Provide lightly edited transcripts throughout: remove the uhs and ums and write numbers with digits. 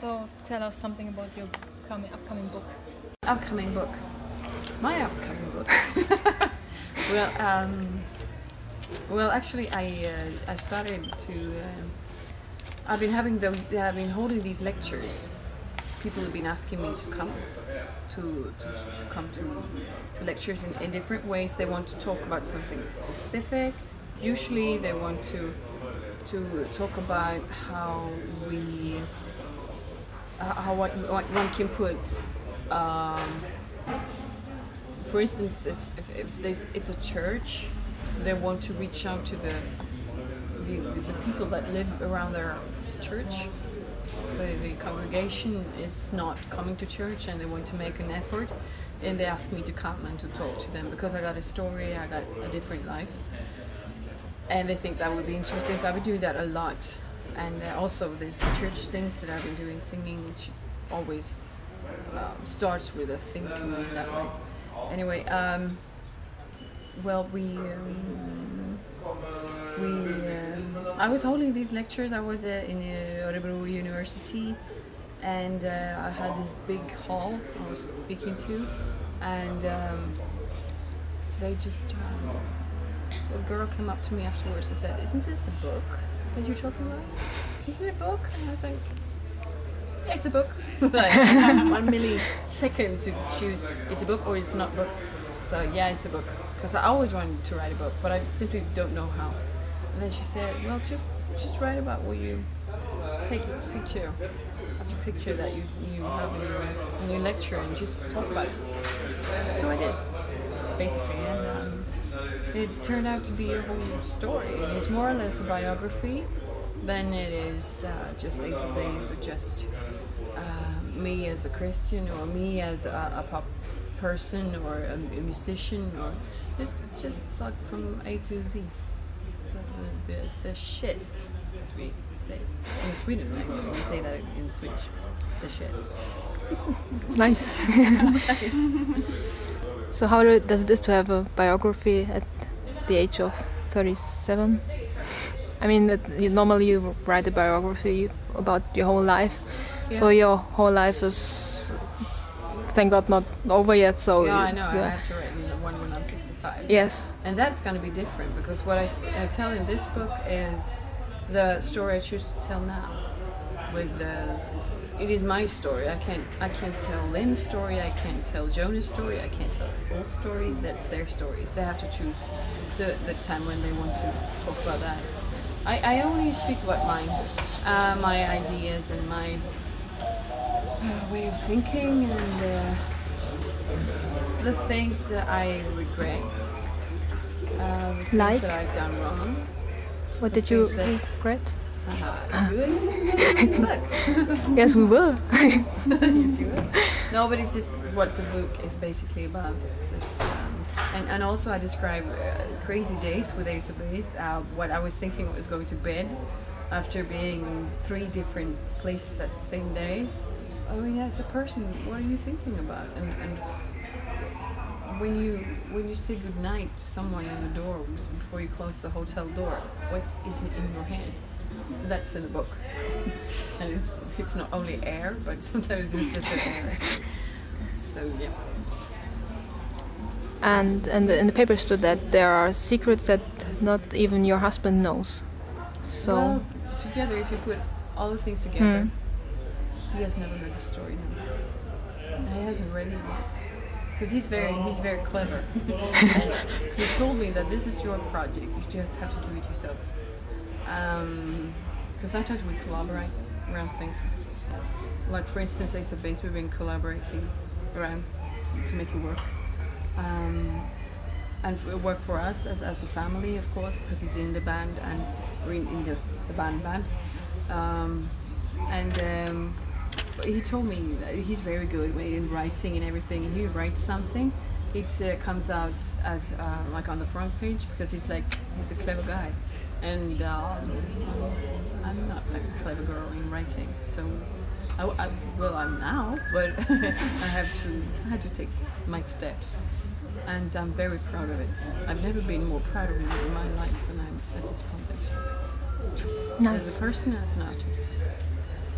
So tell us something about your upcoming book. Upcoming book. My upcoming book. Well, actually, I started to. I've been holding these lectures. People have been asking me to come to lectures in different ways. They want to talk about something specific. Usually, they want to talk about how one can put. For instance, if it's a church, they want to reach out to the people that live around their church. The congregation is not coming to church and they want to make an effort, and they ask me to come and to talk to them because I got a story, I got a different life, and they think that would be interesting. So I've been doing that a lot, and also there's church things that I've been doing, singing, which always starts with a thinking in that way. Anyway, I was holding these lectures. I was in Örebro University, and I had this big hall I was speaking to, and they just a girl came up to me afterwards and said, "Isn't this a book that you're talking about? Isn't it a book?" And I was like, "Yeah, it's a book." Like 1 millisecond to choose it's a book or it's not a book. So yeah, it's a book, because I always wanted to write a book, but I simply don't know how. And then she said, "Well, just write about what you take a picture after picture that you have in your lecture, and just talk about it." So I did, basically, and it turned out to be a whole story. It's more or less a biography than it is just Ace of Base, or just me as a Christian, or me as a pop person, or a musician, or just like from A to Z. The shit, as we say in Sweden, right? We say that in Swedish. The shit. Nice. Nice. So how does it is to have a biography at the age of 37? I mean, that normally you write a biography about your whole life. Yeah. So your whole life is, thank God, not over yet. So yeah, I know. I have to write one when I'm 65. Yes. And that's going to be different, because what I tell in this book is the story I choose to tell now. It is my story. I can't tell Lynn's story. I can't tell Jonas' story. I can't tell Paul's story. That's their stories. They have to choose the time when they want to talk about that. I only speak about my ideas and my way of thinking, and the things that I regret, the things that I've done wrong. What did you regret? Look. Yes, we will. Yes, you will. No, but it's just what the book is basically about. And also I describe crazy days with Ace of Base. What I was thinking when I was going to bed after being in 3 different places at the same day. I mean, as a person, what are you thinking about? And when you say goodnight to someone in the door before you close the hotel door, what is it in your head? That's in the book. And it's not only air, but sometimes it's just an air. So yeah. And in the paper stood that there are secrets that not even your husband knows. So well, together, if you put all the things together, he has never heard the story. No. He hasn't read it yet, because he's very clever. He told me that this is your project. You just have to do it yourself. Because sometimes we collaborate around things. Like for instance, Ace of Base, we've been collaborating around to make it work. And it worked for us as a family, of course, because he's in the band and we're in the band. But he told me that he's very good in writing and everything. And he writes something, it comes out as like on the front page, because he's a clever guy. And I'm not a clever girl in writing, so I'm now, but I had to take my steps, and I'm very proud of it. I've never been more proud of me in my life than I'm at this point, actually. Nice. As a person, as an artist.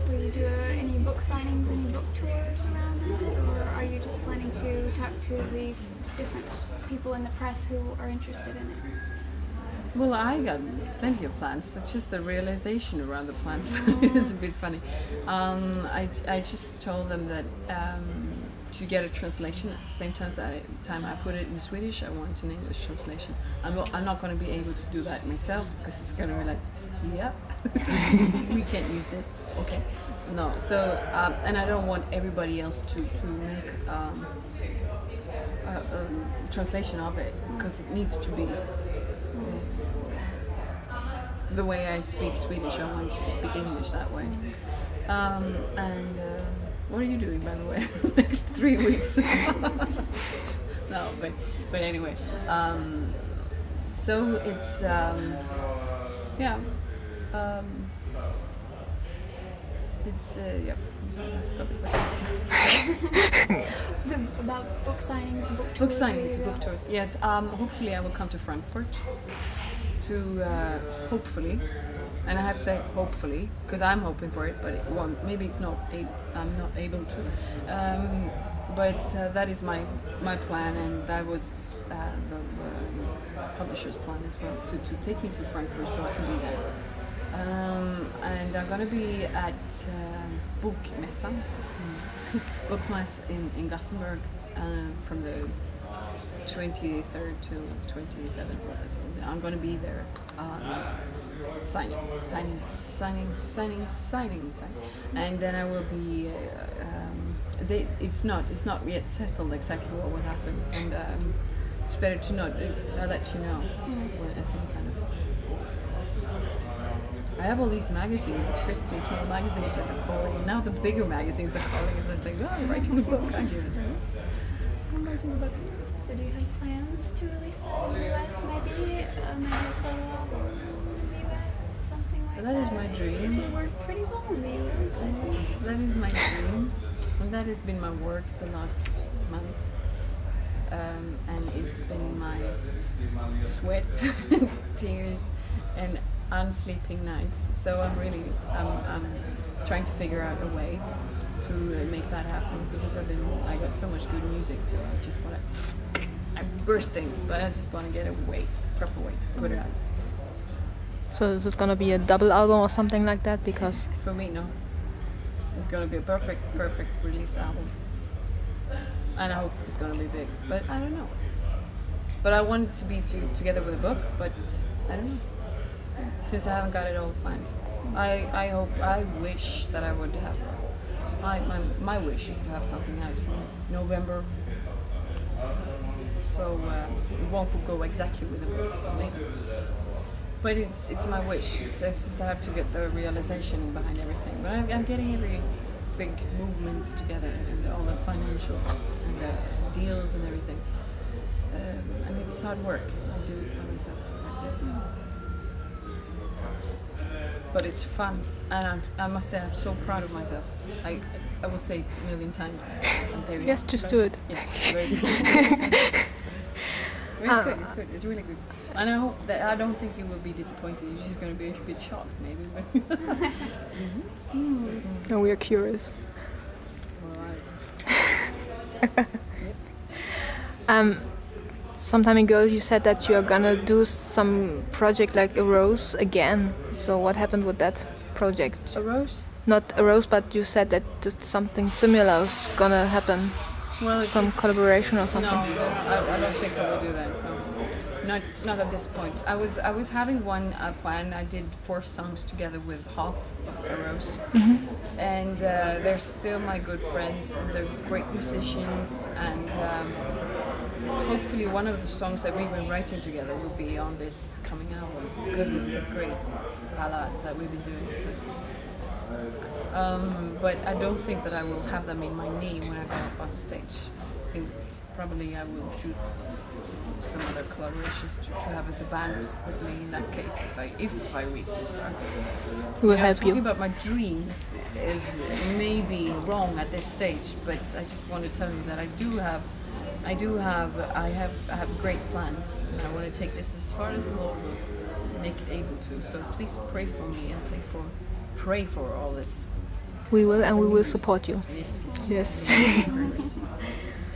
Will you do any book signings, any book tours around that, or are you just planning to talk to the different people in the press who are interested in it? Well, I got plenty of plans. It's just the realization around the plans. It is a bit funny. I just told them that to get a translation at the same time I put it in Swedish, I want an English translation. I'm not going to be able to do that myself because it's going to be like, yeah, we can't use this. Okay, no. So and I don't want everybody else to make a translation of it because it needs to be. The way I speak Swedish, I want to speak English that way. What are you doing, by the way, next 3 weeks? No, but anyway. So it's yeah. It's yeah. I forgot the question. About book signings, book tours. Book signings, book tours. Yes. Hopefully, I will come to Frankfurt. To hopefully, and I have to say hopefully because I'm hoping for it, but it won't. Maybe it's not. I'm not able to. But that is my plan, and that was the publisher's plan as well to take me to Frankfurt so I can be there. And I'm gonna be at Bokmässan, Bokmäss in Gothenburg from the 23rd to 27th. I'm going to be there signing, and then I will be. It's not yet settled exactly what will happen, and it's better to not. I'll let you know as soon as I know. I have all these magazines, the Christian small magazines that are calling, and now the bigger magazines are calling. And it's like, oh, I'm writing a book, aren't you? I'm writing a book. So do you have plans to release that in the US, maybe a solo album in the US, something like that? That is my dream. It would work pretty well in the US. That is my dream, and that has been my work the last months, and it's been my sweat, tears, and unsleeping nights. So I'm trying to figure out a way to make that happen because I got so much good music, so I just want to. I'm bursting, but I just want to get a proper way to put it out. So is it gonna be a double album or something like that? Because for me, no. It's gonna be a perfect released album, and I hope it's gonna be big. But I don't know. But I want it to be together with a book, but I don't know. Since I haven't got it all planned, I wish that I would have. My wish is to have something out in November. So it won't go exactly with the book, maybe. But it's my wish. It's just I have to get the realization behind everything. But I'm getting every big movements together and all the financial and the deals and everything. And it's hard work. I do it by myself. So. But it's fun, and I must say I'm so proud of myself. I will say a million times. Yes, just do it. Yeah, very good. It's good. It's really good. And I hope that I don't think you will be disappointed. You're just going to be a bit shocked, maybe. No, we are curious. Some time ago you said that you are gonna do some project like a rose again. So what happened with that project? A rose? Not a rose, but you said that something similar is gonna happen. Well, some collaboration or something. No, I don't think I will do that. No. Not at this point. I was having one plan. I did 4 songs together with half of a rose, and they're still my good friends, and they're great musicians, and. Hopefully one of the songs that we've been writing together will be on this coming album because it's a great ballad that we've been doing. So. But I don't think that I will have them in my name when I go up on stage. I think probably I will choose some other collaborations to have as a band with me in that case if I reach this far. We'll help you. Talking about my dreams is maybe wrong at this stage, but I just want to tell you that I have great plans, and I want to take this as far as the Lord will make it able to. So please pray for me and pray for all this We will, and we will support you. Yes. Yes.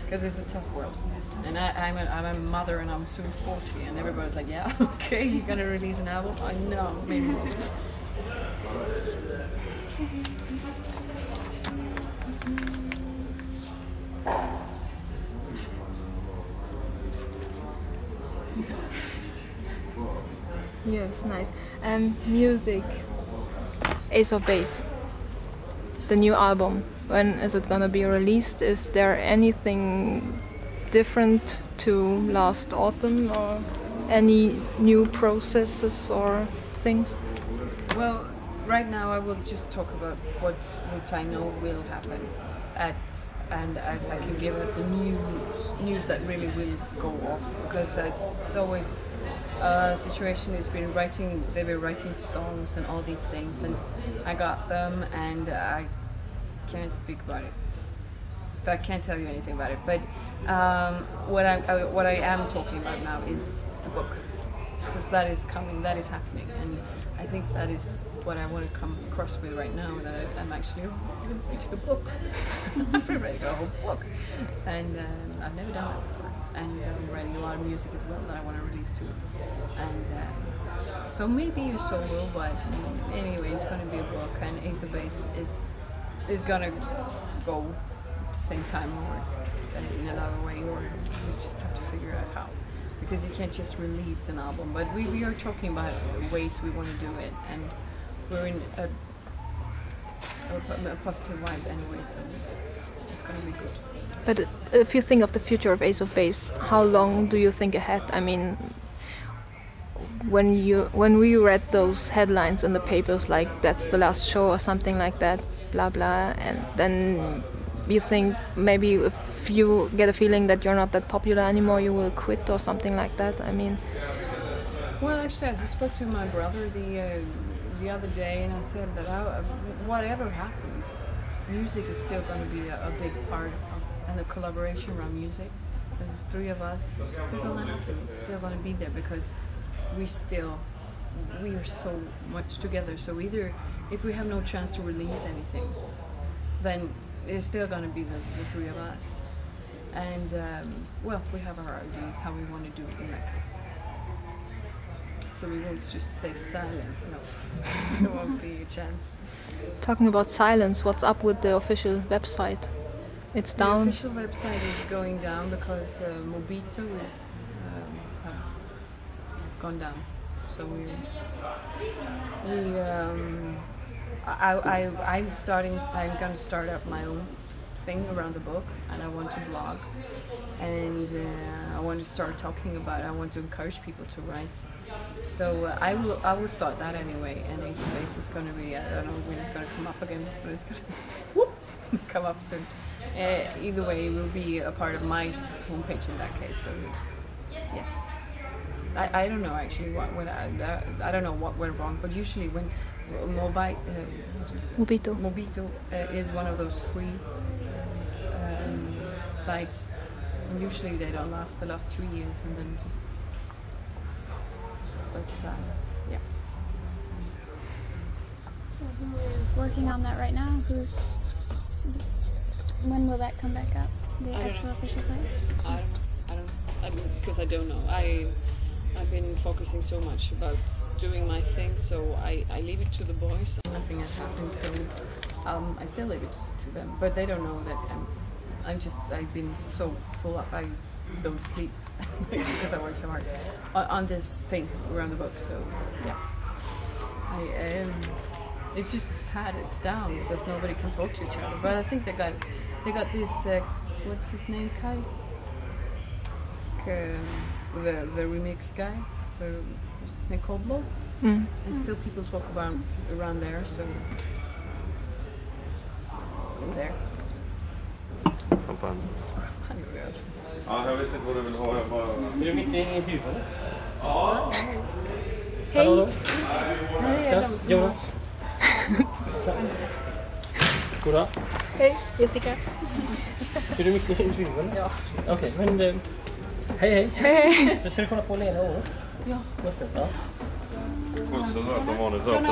Because it's a tough world. And I'm a mother and I'm soon 40 and everybody's like, yeah, okay, you're gonna release an album? I know, maybe not. Yes, nice. Music. Ace of Base. The new album. When is it gonna be released? Is there anything different to last autumn, or any new processes or things? Well, right now I will just talk about what I know will happen and as I can give us news that really will go off, because it's always a situation. They've been writing songs and all these things, and I got them and I can't speak about it. But I can't tell you anything about it. But what I am talking about now is the book, because that is coming, that is happening, and I think that is what I want to come across with right now. That I'm actually reading a book. I'm ready to whole book, and I've never done that before. And I'm writing a lot of music as well that I want to release to it. And so maybe a solo, but anyway, it's going to be a book, and Ace of Base is going to go at the same time or in another way, or you just have to figure out how. Because you can't just release an album, but we are talking about ways we want to do it, and we're in a positive vibe anyway, so it's going to be good. But if you think of the future of Ace of Base, how long do you think ahead? I mean, when we read those headlines in the papers, like that's the last show or something like that, blah blah, and then you think maybe if you get a feeling that you're not that popular anymore, you will quit or something like that. I mean, well, actually, I spoke to my brother the other day, and I said that whatever happens, music is still going to be a big part of, and the collaboration around music. The three of us, it's still going to happen. It's still going to be there because we are so much together. So either if we have no chance to release anything, then it's still going to be the three of us. And well, we have our ideas how we want to do it in that case. So we won't just stay silent. No, there won't be a chance. Talking about silence, what's up with the official website? It's down. The official website is going down because Mobito is have gone down. So I'm going to start up my own thing around the book, and I want to blog, and I want to start talking about it. I want to encourage people to write. So I will start that anyway, and Ace of Base is going to be, I don't know when it's going to come up again, but it's going to come up soon. Either way, it will be a part of my homepage in that case. So it's, yeah. I don't know actually I don't know what went wrong, but usually when Mobito is one of those free sites, and usually they don't last the last 3 years, and then just. But yeah. So who is working on that right now? When will that come back up? The actual official site? I don't know. Because I don't know. I've been focusing so much about doing my thing, so I leave it to the boys. Nothing has happened, so I still leave it to them. But they don't know that I've been so full up. I don't sleep because I work so hard on this thing around the book. So yeah, it's just sad it's down because nobody can talk to each other. But I think they got this. What's his name? Kai. The remix guy, what's his name, Coldblow? And still people talk about around there, so go there. Champagne. Ja, jag visste inte vad du vill ha. Jag bara... Är du mitt i huvudet? Ja. Hej! Hallå? Nej, Jonas? Goddag. Hej, Jessica. Är du mitt i huvudet? Ja. Okej, men hej. Hej! Nu ska du kolla på Lena och Ja. Ja. Kossa röt om vanligt röt.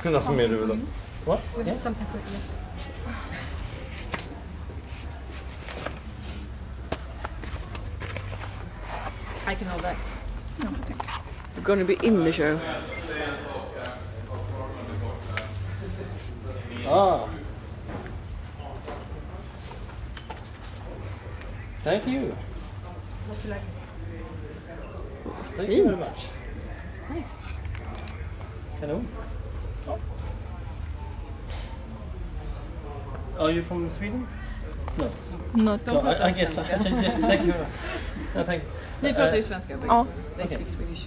Något mer du vill ha. What? With Yeah. some pepper, yes. I can hold that. We're going to be in the show. Ah. Thank you. Thank you very much. Nice. Hello. Are you from Sweden? No. Not. Don't No, prata I guess. svenska. Yes, thank you. No, thank you. They pratar ju svenska, but Oh. they Okay. speak Swedish.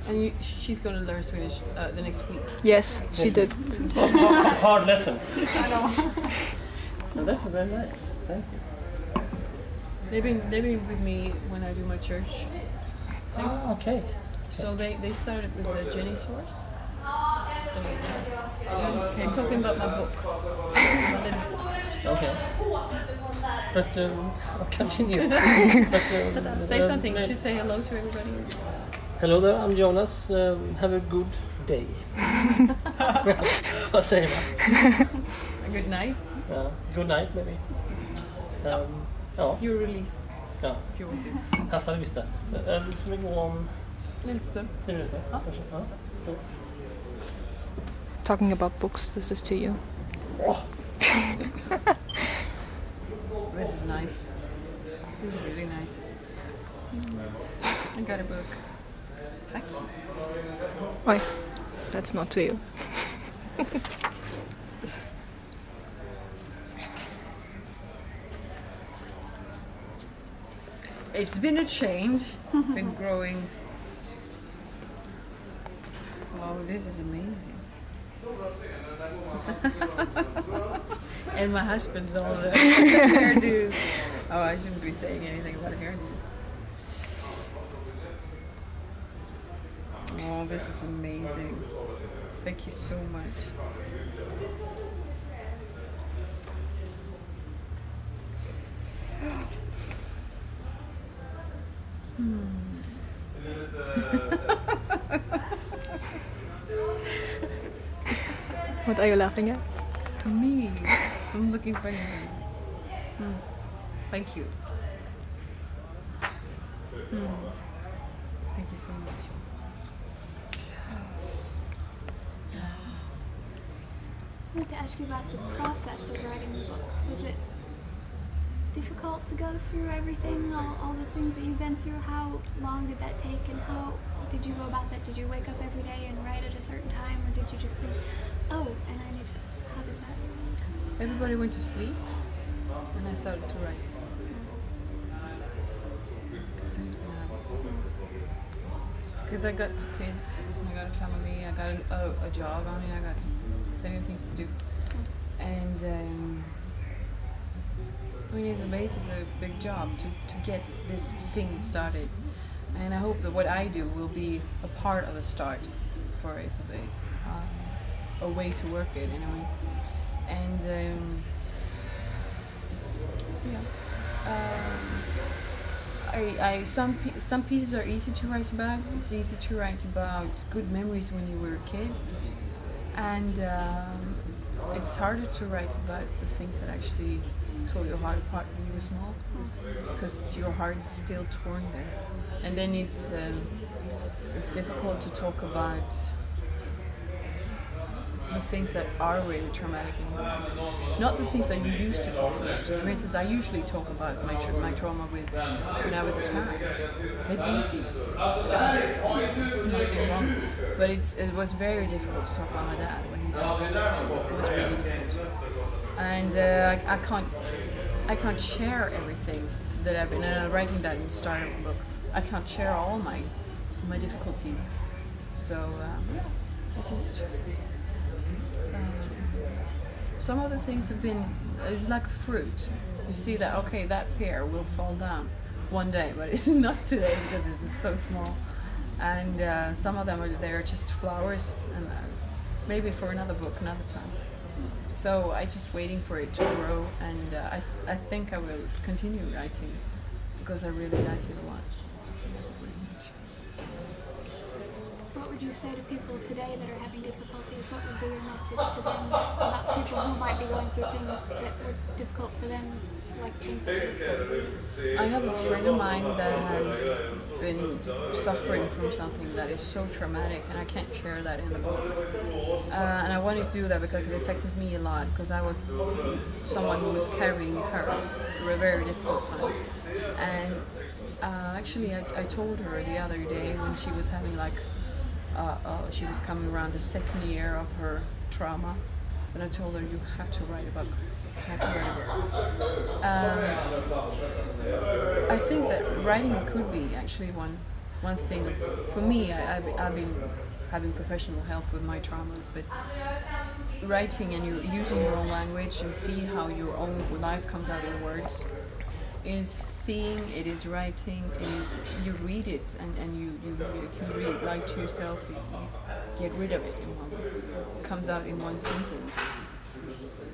And she's going to learn Swedish the next week. Yes, she did. Hard lesson. And that's very nice. Thank you. They've been with me when I do my church thing. Ah, okay. So they started with the Jenny source. So yes. I'm talking about my book. My little book. Okay. But I'll continue. But, Say something. Just say hello to everybody. Hello there, I'm Jonas. Have a good day. Vad säger man? Good night. Good night maybe. Ja, You're released ja. if you want to. Här hade vi det. Ska vi gå om En liten stund. 10 minuter? Ja. Kanske? Ja. Så. Talking about books, this is to you. This is nice. This is really nice. I got a book. Tack. Oi, that's not to you. It's been a change. Been growing. Wow, this is amazing. And my husband's all the hairdos. Oh, I shouldn't be saying anything about hairdos. Oh, this is amazing. Thank you so much. What are you laughing at? Me. I'm looking funny. Thank you. Thank you so much. I wanted to ask you about the process of writing the book. Was it difficult to go through everything, all the things that you've been through? How long did that take, and how did you go about that? Did you wake up every day and write at a certain time, or did you just think, oh, and I need to, how does that? Everybody went to sleep, and I started to write. Because I got 2 kids, I got a family, I got a job. I mean, I got plenty of things to do, and I mean, it's a base is a big job to get this thing started, and I hope that what I do will be a part of the start for Ace of Base, a way to work it in a way, and some pieces are easy to write about. It's easy to write about good memories when you were a kid, and it's harder to write about the things that actually tore your heart apart when you were small, because your heart is still torn there. And then it's difficult to talk about the things that are really traumatic in your life, not the things that you used to talk about. For instance, I usually talk about my trauma with when I was attacked. It's easy, it's nothing wrong, but it was very difficult to talk about my dad when he died. It was really difficult, and I can't share everything that I've been. And I'm writing that in the start of the book. I can't share all my difficulties, so I just. Some of the things have been, it's like a fruit. You see that, okay, that pear will fall down one day, but it's not today because it's so small. And some of them they're just flowers, and maybe for another book, another time. So I'm just waiting for it to grow, and I think I will continue writing because I really like it a lot. What would would you say to people today that are having difficulties? What would be your message to them about people who might be going through things that were difficult for them, like things like I have a friend of mine that has been suffering from something that is so traumatic, and I can't share that in the book. And I wanted to do that because it affected me a lot, because I was someone who was carrying her through a very difficult time. And actually, I told her the other day when she was having she was coming around the second year of her trauma, and I told her, you have to write a book. You have to write a book. I think that writing could be actually one thing. For me, I've been having professional help with my traumas, but writing and you using your own language and see how your own life comes out in words is seeing, it is writing, it is you read it and you can read it like to yourself, you get rid of it it comes out in one sentence.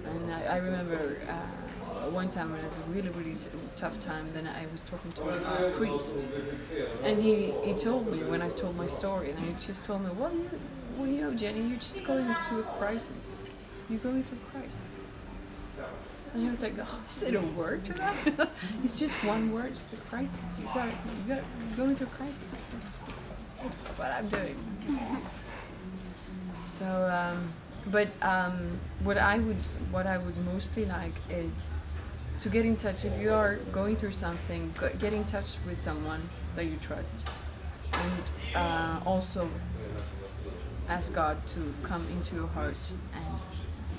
And I remember one time when it was a really tough time, then I was talking to a priest, and he told me, when I told my story, and he just told me, well, you know, Jenny, you're just going through a crisis. You're going through a crisis. And I was like, oh, is it a word to that? It's just one word, it's a crisis. You're going through a crisis. That's what I'm doing. So, what I would mostly like is to get in touch. If you are going through something, get in touch with someone that you trust, and also ask God to come into your heart and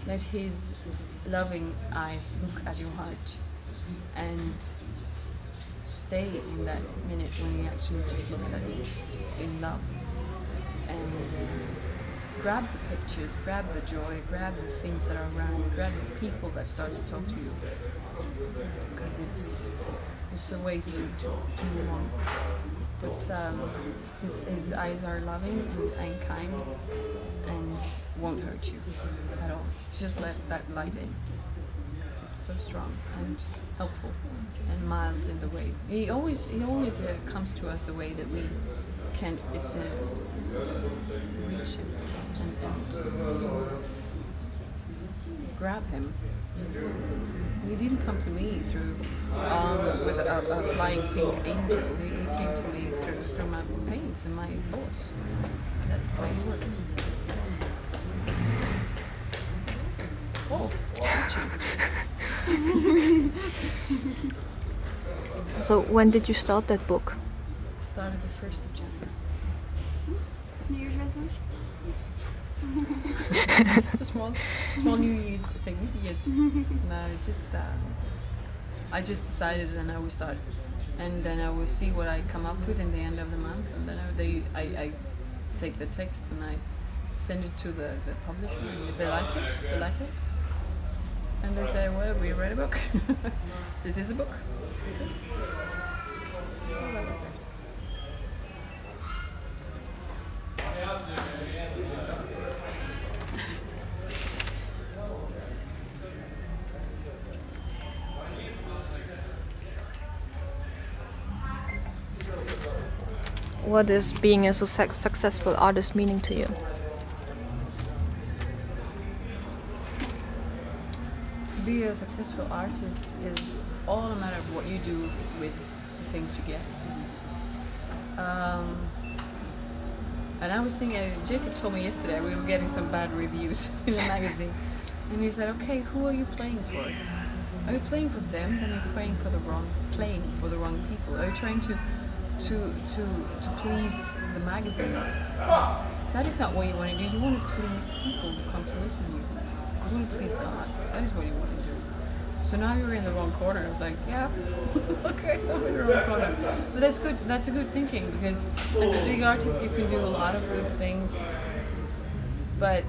let His loving eyes look at your heart and stay in that minute when He actually just looks at you in love, and grab the pictures, grab the joy, grab the things that are around you, grab the people that start to talk to you, because it's a way to move on. But his eyes are loving and kind and won't hurt you at all. Just let that light in, because it's so strong and helpful and mild in the way. He always comes to us the way that we can reach him and grab him. He didn't come to me through with a flying pink angel. He came to me through my pains and my thoughts. That's the way he works. Oh, So when did you start that book? Started the 1st of January. New Year's resolution? A small New Year's thing. Yes. No, it's just I just decided, and I will start, and then I will see what I come up with in the end of the month, and then I take the text and I send it to the publisher, and if they like it, and they say, well, we read a book. This is a book. Good. So that was it. What is being a successful artist meaning to you? To be a successful artist is all a matter of what you do with the things you get. And I was thinking, Jacob told me yesterday we were getting some bad reviews in the magazine, and he said, okay, who are you playing for? Are you playing for them? Then you're playing for the wrong people. Are you trying to please the magazines? That is not what you want to do. You want to please people who come to listen to you. You want to please God. That is what you want to do. So now you're in the wrong corner. It's like, yeah, okay, I'm in the wrong corner. But that's good. That's a good thinking, because as a big artist, you can do a lot of good things. But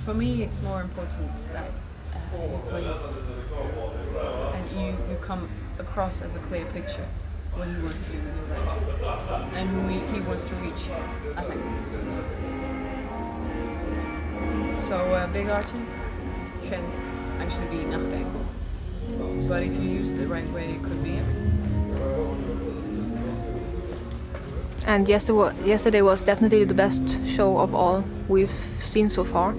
for me, it's more important that you please and you come across as a clear picture what he wants to do with your life and who he wants to reach, I think. So big artists can actually be nothing, but if you use it the right way, it could be everything. And yesterday was definitely the best show of all we've seen so far.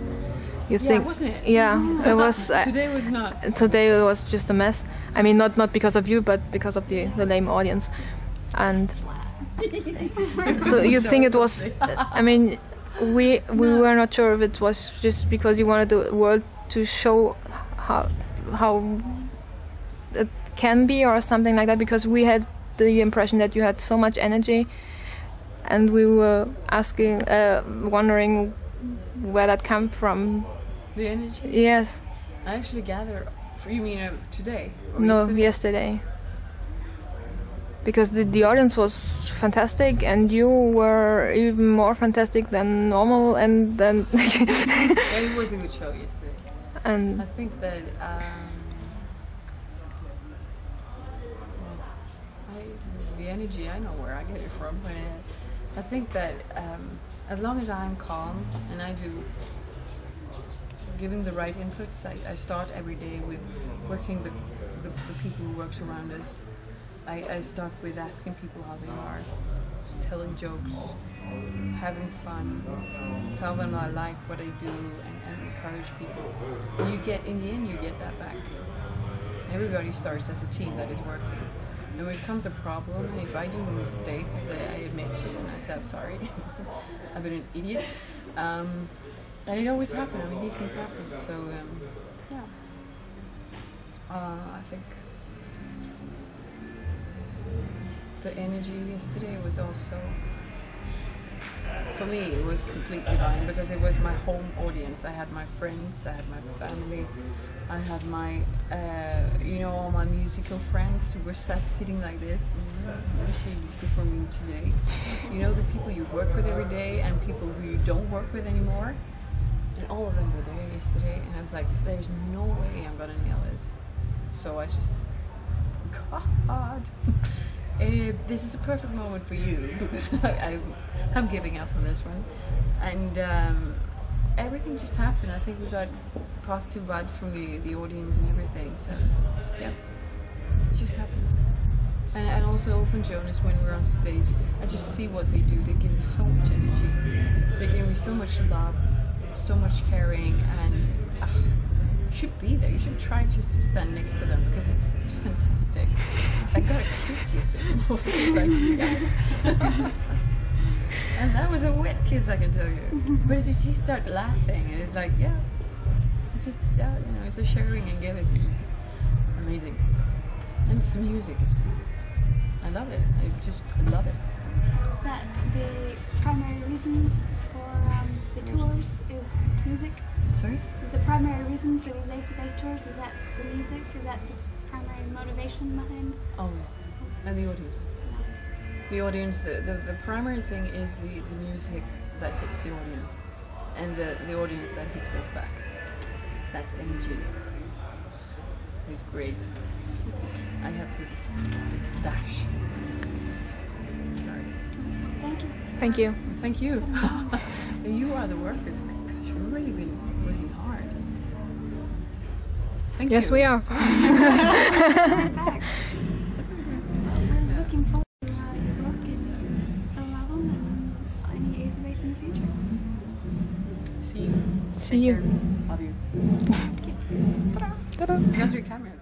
You think? Wasn't it? Yeah, it was. Today was not. Today it was just a mess. I mean, not because of you, but because of the lame audience. And so you think it was? I mean, we were not sure if it was just because you wanted the world to show how it can be or something like that. Because we had the impression that you had so much energy, and we were wondering where that came from. The energy? Yes. I actually gathered. You mean today? No, yesterday. Because the audience was fantastic, and you were even more fantastic than normal, and then. Yeah, it was a good show yesterday. And I think that. The energy, I know where I get it from, but I think that as long as I'm calm and I do giving the right inputs, I start every day with working the people who works around us. I start with asking people how they are, telling jokes, having fun, tell them I like what I do, and encourage people. And you get, in the end, you get that back. Everybody starts as a team that is working. And when it comes a problem, and if I do a mistake, as I admit it, and I say I'm sorry, I've been an idiot, and it always happens. I mean, these things happen. So yeah, I think the energy yesterday was also, for me, it was completely divine because it was my home audience. I had my friends, I had my family. I had my, all my musical friends who were sitting like this. What is she performing today? You know, the people you work with every day and people who you don't work with anymore. And all of them were there yesterday. And I was like, there's no way I'm gonna nail this. So I just, God, this is a perfect moment for you because I'm giving up on this one. And everything just happened. I think we got positive vibes from the audience and everything, so yeah, it just happens. And also often Jonas, when we're on stage, I just see what they do. They give me so much energy, they give me so much love, so much caring, and you should be there. You should try just to stand next to them because it's fantastic. I got a kiss yesterday. And that was a wet kiss, I can tell you. But you start laughing, and it's like, yeah, just, yeah, you know, it's a sharing and giving. It's amazing. And it's the music. I love it. I love it. So is that the primary reason for the tours is music? Sorry? The primary reason for these Ace-based tours, is that the music? Is that the primary motivation behind? Always. And the audience. The audience, the primary thing is the music that hits the audience, and the audience that hits us back. That's energy. It's great. I have to dash. Sorry. Thank you. thank you. Thank you. You are the workers. Gosh, you've really been working hard. Thank you. Yes, we are. Back. We're looking forward to your work in solo album and any Ace-based in the future. See you. See you. Love you. Ta-da. You got your camera.